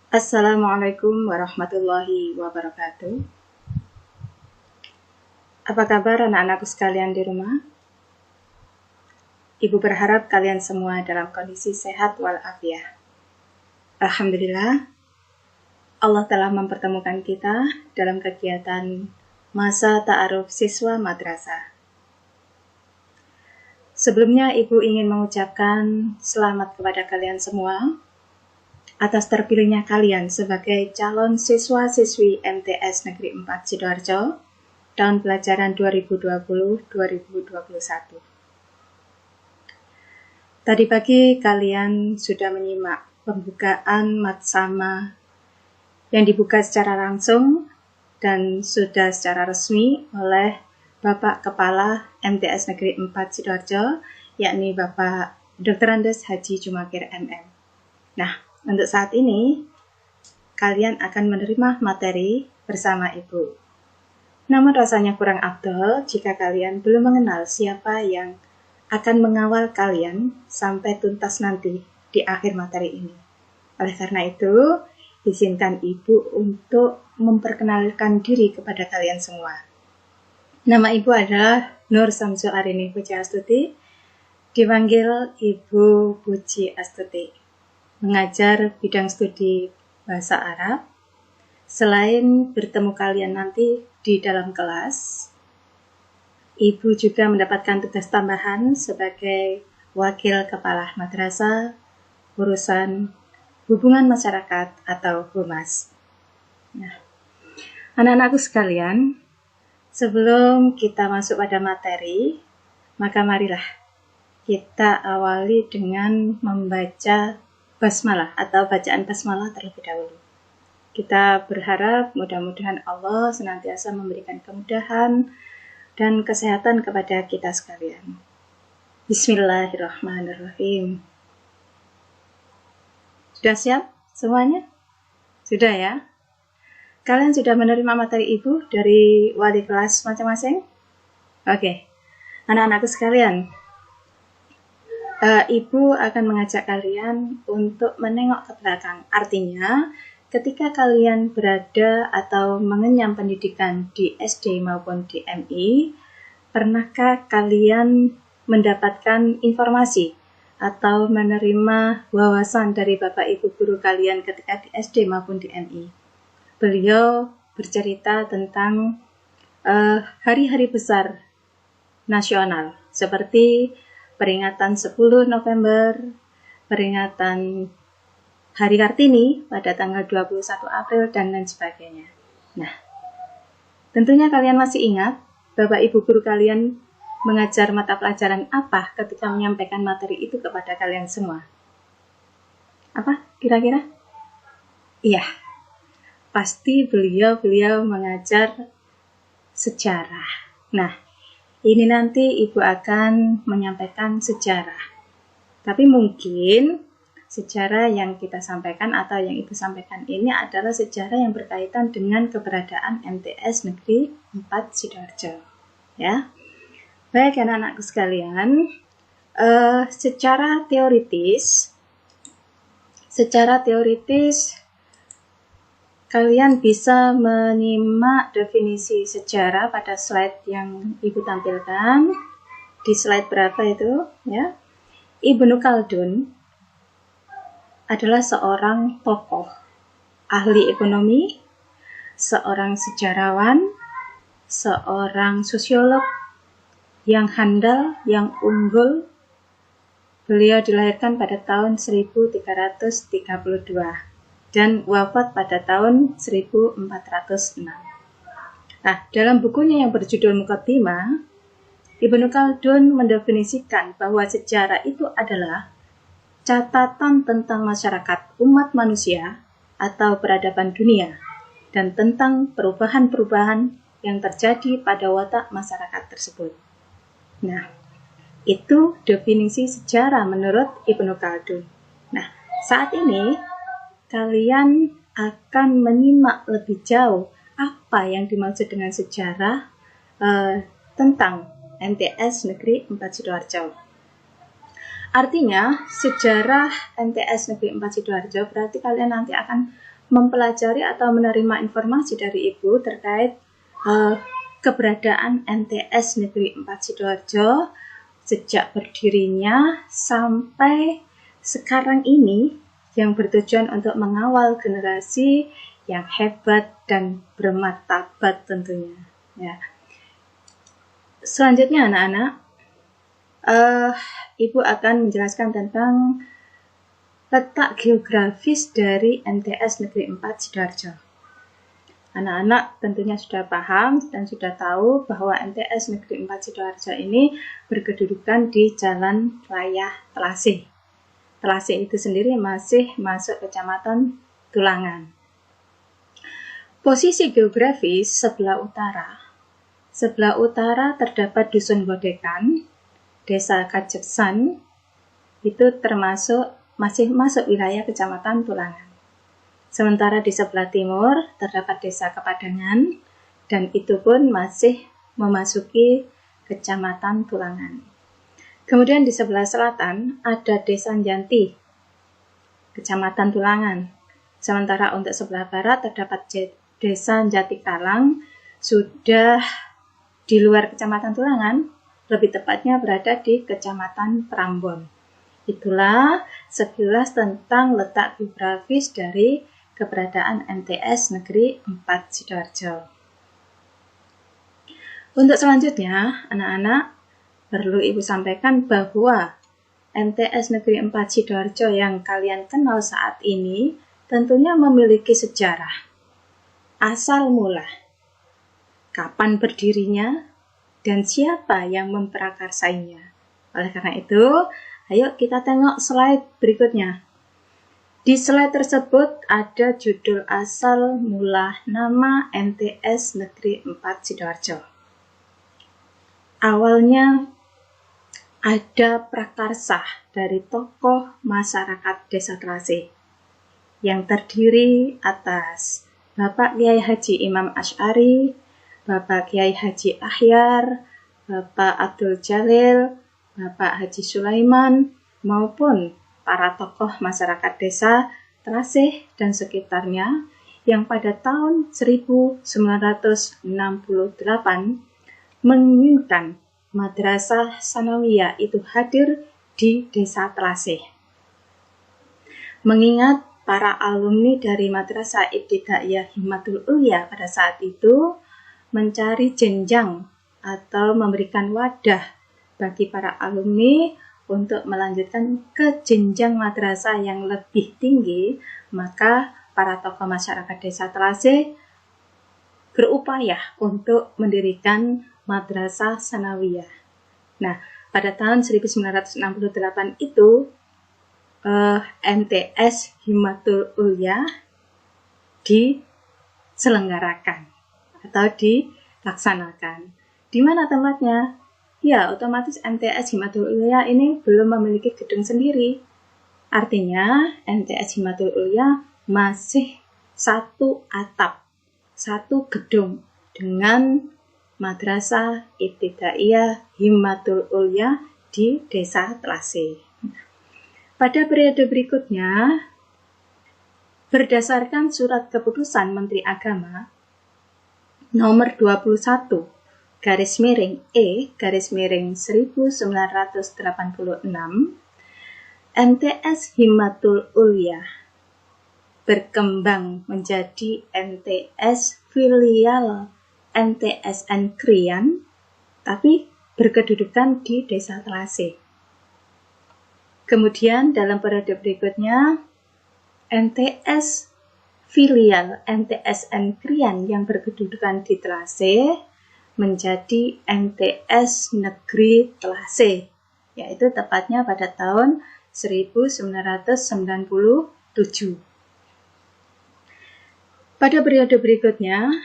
Assalamualaikum warahmatullahi wabarakatuh. Apa kabar anak-anakku sekalian di rumah? Ibu berharap kalian semua dalam kondisi sehat walafiat. Alhamdulillah, Allah telah mempertemukan kita dalam kegiatan masa ta'aruf siswa madrasah. Sebelumnya Ibu ingin mengucapkan selamat kepada kalian semua atas terpilihnya kalian sebagai calon siswa-siswi MTS Negeri 4 Sidoarjo tahun pelajaran 2020-2021. Tadi pagi kalian sudah menyimak pembukaan Matsama yang dibuka secara langsung dan sudah secara resmi oleh Bapak Kepala MTS Negeri 4 Sidoarjo, yakni Bapak Dr. Andes Haji Jumakir MM. Nah, untuk saat ini, kalian akan menerima materi bersama Ibu. Namun rasanya kurang afdol jika kalian belum mengenal siapa yang akan mengawal kalian sampai tuntas nanti di akhir materi ini. Oleh karena itu, izinkan Ibu untuk memperkenalkan diri kepada kalian semua. Nama Ibu adalah Nur Samsu Arini Puji Astuti, dipanggil Ibu Puji Astuti. Mengajar bidang studi bahasa Arab. Selain bertemu kalian nanti di dalam kelas, Ibu juga mendapatkan tugas tambahan sebagai Wakil Kepala Madrasah urusan hubungan masyarakat atau Humas. Nah, anak-anakku sekalian, sebelum kita masuk pada materi, maka marilah kita awali dengan membaca basmalah atau bacaan basmalah terlebih dahulu. Kita berharap mudah-mudahan Allah senantiasa memberikan kemudahan dan kesehatan kepada kita sekalian. Bismillahirrahmanirrahim. Sudah siap semuanya? Sudah ya? Kalian sudah menerima materi Ibu dari wali kelas masing-masing? Oke. Anak-anakku sekalian, Ibu akan mengajak kalian untuk menengok ke belakang. Artinya, ketika kalian berada atau mengenyam pendidikan di SD maupun di MI, pernahkah kalian mendapatkan informasi atau menerima wawasan dari Bapak Ibu guru kalian ketika di SD maupun di MI? Beliau bercerita tentang hari-hari besar nasional seperti peringatan 10 November, peringatan Hari Kartini pada tanggal 21 April, dan lain sebagainya. Nah, tentunya kalian masih ingat Bapak Ibu guru kalian mengajar mata pelajaran apa ketika menyampaikan materi itu kepada kalian semua? Apa kira-kira? Iya, pasti beliau mengajar sejarah. Nah, ini nanti Ibu akan menyampaikan sejarah. Tapi mungkin sejarah yang kita sampaikan atau yang Ibu sampaikan ini adalah sejarah yang berkaitan dengan keberadaan MTS Negeri 4 Sidoarjo. Ya. Baik anak-anakku sekalian, secara teoritis kalian bisa menyimak definisi sejarah pada slide yang Ibu tampilkan. Di slide berapa itu? Ya. Ibnu Khaldun adalah seorang tokoh, ahli ekonomi, seorang sejarawan, seorang sosiolog yang handal, yang unggul. Beliau dilahirkan pada tahun 1332 dan wafat pada tahun 1406. Nah, dalam bukunya yang berjudul Muqaddimah, Ibnu Khaldun mendefinisikan bahwa sejarah itu adalah catatan tentang masyarakat umat manusia atau peradaban dunia dan tentang perubahan-perubahan yang terjadi pada watak masyarakat tersebut. Nah, itu definisi sejarah menurut Ibnu Khaldun. Nah, saat ini kalian akan menyimak lebih jauh apa yang dimaksud dengan sejarah tentang MTS Negeri 4 Sidoarjo. Artinya, sejarah MTS Negeri 4 Sidoarjo berarti kalian nanti akan mempelajari atau menerima informasi dari Ibu terkait keberadaan MTS Negeri 4 Sidoarjo sejak berdirinya sampai sekarang ini, yang bertujuan untuk mengawal generasi yang hebat dan bermartabat tentunya. Ya. Selanjutnya anak-anak, Ibu akan menjelaskan tentang letak geografis dari MTS Negeri 4 Sidoarjo. Anak-anak tentunya sudah paham dan sudah tahu bahwa MTS Negeri 4 Sidoarjo ini berkedudukan di Jalan Raya Telasih. Telasih itu sendiri masih masuk Kecamatan Tulangan. Posisi geografis sebelah utara terdapat Dusun Bodekan, Desa Kajeksan, itu masih masuk wilayah Kecamatan Tulangan. Sementara di sebelah timur terdapat Desa Kepadangan, dan itu pun masih memasuki Kecamatan Tulangan. Kemudian di sebelah selatan ada Desa Janti, Kecamatan Tulangan. Sementara untuk sebelah barat terdapat Desa Jatikalang, sudah di luar Kecamatan Tulangan, lebih tepatnya berada di Kecamatan Prambon. Itulah sekilas tentang letak geografis dari keberadaan MTS Negeri 4 Sidoarjo. Untuk selanjutnya, anak-anak, perlu Ibu sampaikan bahwa MTS Negeri 4 Sidoarjo yang kalian kenal saat ini tentunya memiliki sejarah. Asal mula, kapan berdirinya, dan siapa yang memprakarsainya. Oleh karena itu, ayo kita tengok slide berikutnya. Di slide tersebut ada judul asal mula nama MTS Negeri 4 Sidoarjo. Awalnya ada prakarsa dari tokoh masyarakat Desa Telasih yang terdiri atas Bapak Kiai Haji Imam Asy'ari, Bapak Kiai Haji Ahyar, Bapak Abdul Jalil, Bapak Haji Sulaiman, maupun para tokoh masyarakat Desa Telasih dan sekitarnya yang pada tahun 1968 menginginkan Madrasah Sanawiyah itu hadir di Desa Telasih. Mengingat para alumni dari Madrasah Ibtidaiyah Himmatul Ulya pada saat itu mencari jenjang atau memberikan wadah bagi para alumni untuk melanjutkan ke jenjang madrasah yang lebih tinggi, maka para tokoh masyarakat Desa Telasih berupaya untuk mendirikan Madrasah Sanawiyah. Nah, pada tahun 1968 itu MTS Himmatul Ulya diselenggarakan atau dilaksanakan. Di mana tempatnya? Ya, otomatis MTS Himmatul Ulya ini belum memiliki gedung sendiri. Artinya, MTS Himmatul Ulya masih satu atap, satu gedung dengan Madrasah Ibtidaiyah Himmatul Ulya di Desa Telasih. Pada periode berikutnya, berdasarkan surat keputusan Menteri Agama nomor 21 /E/1986, MTS Himmatul Ulya berkembang menjadi MTS filial MTSN Krian, tapi berkedudukan di Desa Telasih. Kemudian dalam periode berikutnya, MTS filial MTSN Krian yang berkedudukan di Telasih menjadi MTS Negeri Telasih, yaitu tepatnya pada tahun 1997. Pada periode berikutnya,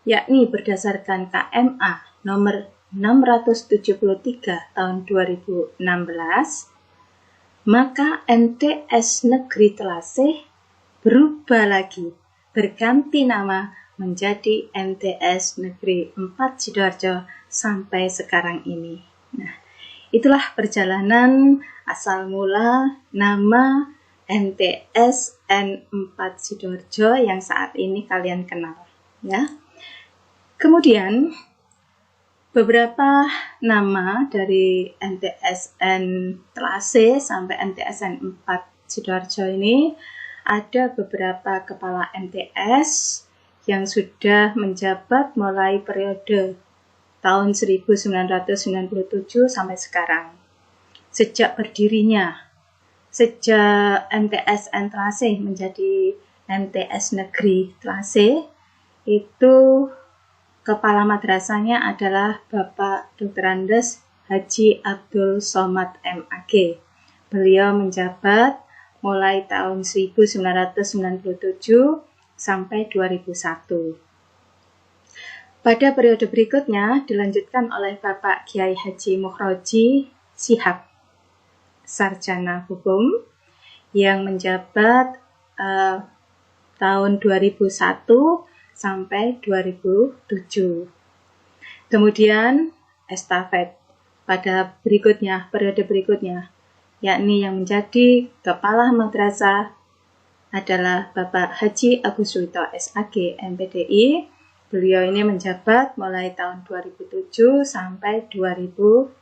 yakni berdasarkan KMA nomor 673 tahun 2016, maka MTS Negeri Telasih berubah lagi, berganti nama menjadi MTS Negeri 4 Sidoarjo sampai sekarang ini. Nah, itulah perjalanan asal mula nama MTSN 4 Sidoarjo yang saat ini kalian kenal, ya. Kemudian beberapa nama dari MTSN Telase sampai MTSN 4 Sidoarjo ini, ada beberapa kepala MTS yang sudah menjabat mulai periode tahun 1997 sampai sekarang. Sejak berdirinya, sejak MTSN Telase menjadi MTS Negeri Telase, itu kepala madrasahnya adalah Bapak Dr. Andes Haji Abdul Somad MAG. Beliau menjabat mulai tahun 1997 sampai 2001. Pada periode berikutnya dilanjutkan oleh Bapak Kiai Haji Mukhroji Shihab, sarjana hukum, yang menjabat tahun 2001 sampai 2007. Kemudian estafet pada periode berikutnya, yakni yang menjadi kepala madrasah adalah Bapak Haji Agus Suwito SAG MPDI. Beliau ini menjabat mulai tahun 2007 sampai 2012.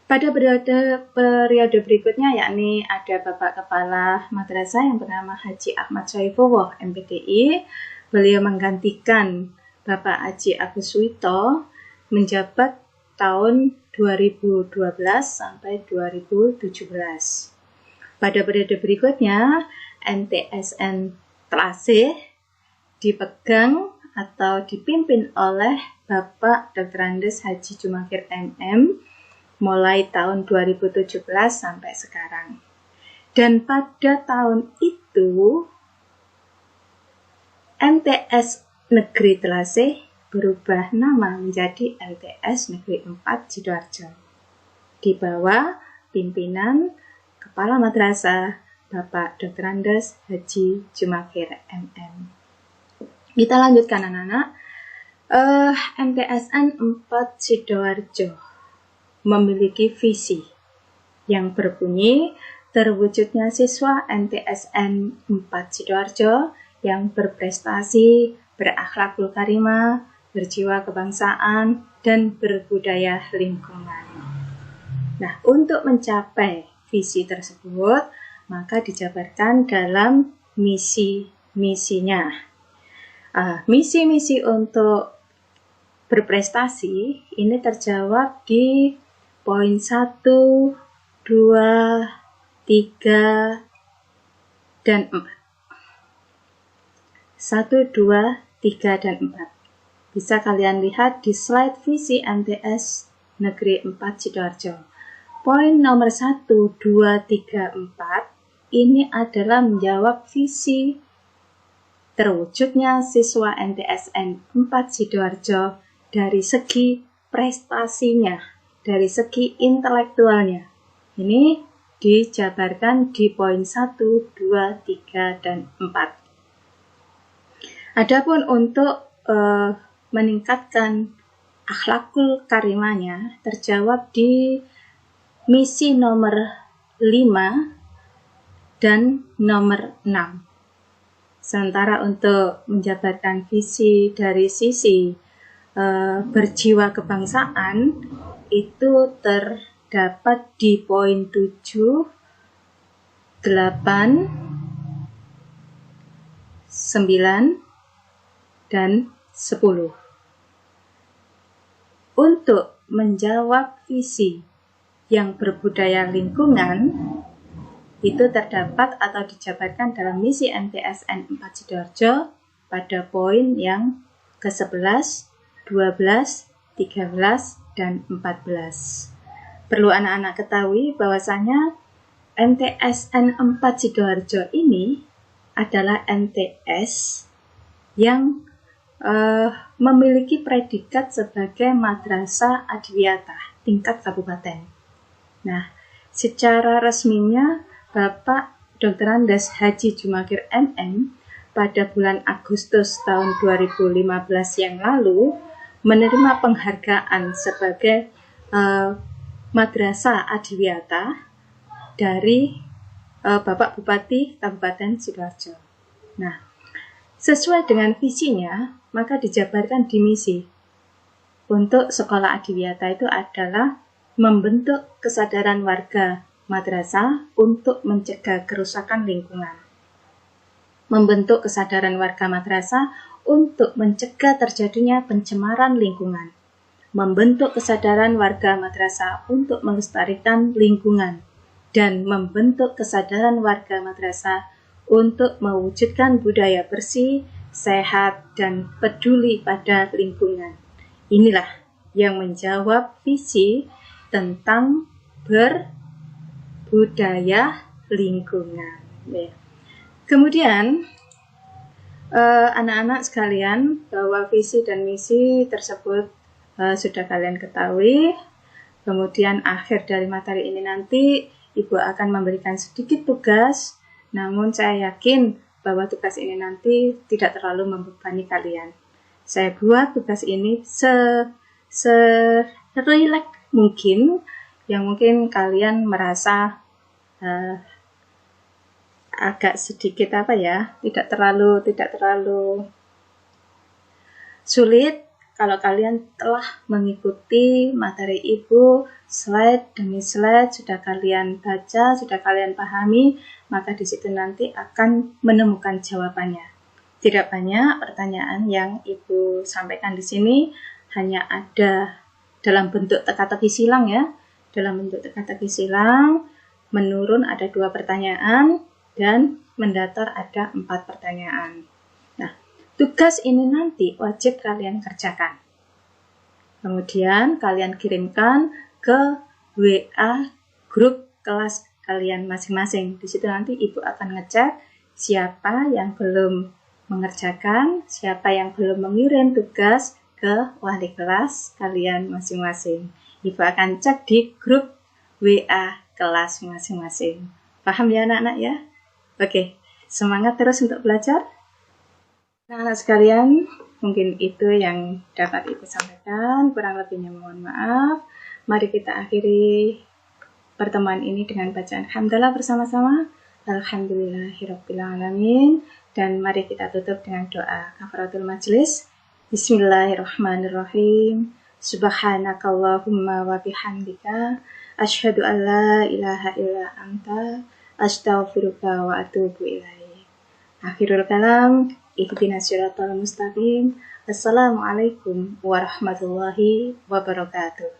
Pada periode berikutnya, yakni ada Bapak Kepala Madrasah yang bernama Haji Ahmad Syaifullah MPDI. Beliau menggantikan Bapak Haji Agus Suwito menjabat tahun 2012 sampai 2017. Pada periode berikutnya, MTSN Telase dipegang atau dipimpin oleh Bapak Dr. Andes Haji Jumakir MM mulai tahun 2017 sampai sekarang. Dan pada tahun itu MTS Negeri Telase berubah nama menjadi MTS Negeri 4 Sidoarjo di bawah pimpinan Kepala Madrasah Bapak Dr. Andes Haji Jumakir MM. Kita lanjutkan anak-anak. MTSN 4 Sidoarjo memiliki visi yang berbunyi terwujudnya siswa MTSN 4 Sidoarjo yang berprestasi, berakhlakul karimah, berjiwa kebangsaan, dan berbudaya lingkungan. Nah, untuk mencapai visi tersebut, maka dijabarkan dalam misi-misinya. Misi-misi untuk berprestasi ini terjawab di poin 1, 2, 3, dan 4. 1, 2, 3, dan 4. Bisa kalian lihat di slide visi MTS Negeri 4 Sidoarjo. Poin nomor 1, 2, 3, 4 ini adalah menjawab visi terwujudnya siswa MTSN 4 Sidoarjo dari segi prestasinya, dari segi intelektualnya. Ini dijabarkan di poin 1, 2, 3, dan 4. Adapun untuk meningkatkan akhlakul karimahnya terjawab di misi nomor 5 dan nomor 6. Sementara untuk menjabarkan visi dari sisi berjiwa kebangsaan itu terdapat di poin 7, 8, 9, dan 10. Untuk menjawab visi yang berbudaya lingkungan itu terdapat atau dijabarkan dalam misi MTSN 4 Sidoarjo pada poin yang ke-11, 12, 13, dan 14. Perlu anak-anak ketahui bahwasanya MTSN 4 Sidoarjo ini adalah MTS yang memiliki predikat sebagai madrasah adwiyata tingkat kabupaten. Nah, secara resminya Bapak Dr. Andes Haji Jumakir MM pada bulan Agustus tahun 2015 yang lalu menerima penghargaan sebagai madrasah adwiyata dari Bapak Bupati Kabupaten Sidoarjo. Nah, sesuai dengan visinya, maka dijabarkan di misi. Untuk sekolah adiwiyata itu adalah membentuk kesadaran warga madrasah untuk mencegah kerusakan lingkungan. Membentuk kesadaran warga madrasah untuk mencegah terjadinya pencemaran lingkungan. Membentuk kesadaran warga madrasah untuk melestarikan lingkungan. Dan membentuk kesadaran warga madrasah untuk mewujudkan budaya bersih, sehat, dan peduli pada lingkungan. Inilah yang menjawab visi tentang berbudaya lingkungan. Kemudian, anak-anak sekalian, bahwa visi dan misi tersebut sudah kalian ketahui. Kemudian akhir dari materi ini nanti Ibu akan memberikan sedikit tugas, namun saya yakin bahwa tugas ini nanti tidak terlalu membebani kalian. Saya buat tugas ini serileks mungkin, yang mungkin kalian merasa agak sedikit tidak terlalu sulit. Kalau kalian telah mengikuti materi Ibu, slide demi slide sudah kalian baca, sudah kalian pahami, maka di situ nanti akan menemukan jawabannya. Tidak banyak pertanyaan yang Ibu sampaikan di sini, hanya ada dalam bentuk teka-teki silang ya. Dalam bentuk teka-teki silang, menurun ada 2 pertanyaan dan mendatar ada 4 pertanyaan. Tugas ini nanti wajib kalian kerjakan. Kemudian kalian kirimkan ke WA grup kelas kalian masing-masing. Di situ nanti Ibu akan ngecek siapa yang belum mengerjakan, siapa yang belum mengirim tugas ke wali kelas kalian masing-masing. Ibu akan cek di grup WA kelas masing-masing. Paham ya anak-anak ya? Oke, semangat terus untuk belajar. Anak-anak sekalian, mungkin itu yang dapat Ibu sampaikan, kurang lebihnya mohon maaf. Mari kita akhiri pertemuan ini dengan bacaan hamdalah bersama-sama. Alhamdulillahirrabbilalamin. Dan mari kita tutup dengan doa kafaratul majlis. Bismillahirrahmanirrahim. Subhanakallahumma wa bihamdika asyhadu an la ilaha illa anta astaghfiruka wa atubu ilaik. Akhirul kalam. Ihdinas siratal mustaqim. Assalamualaikum warahmatullahi wabarakatuh.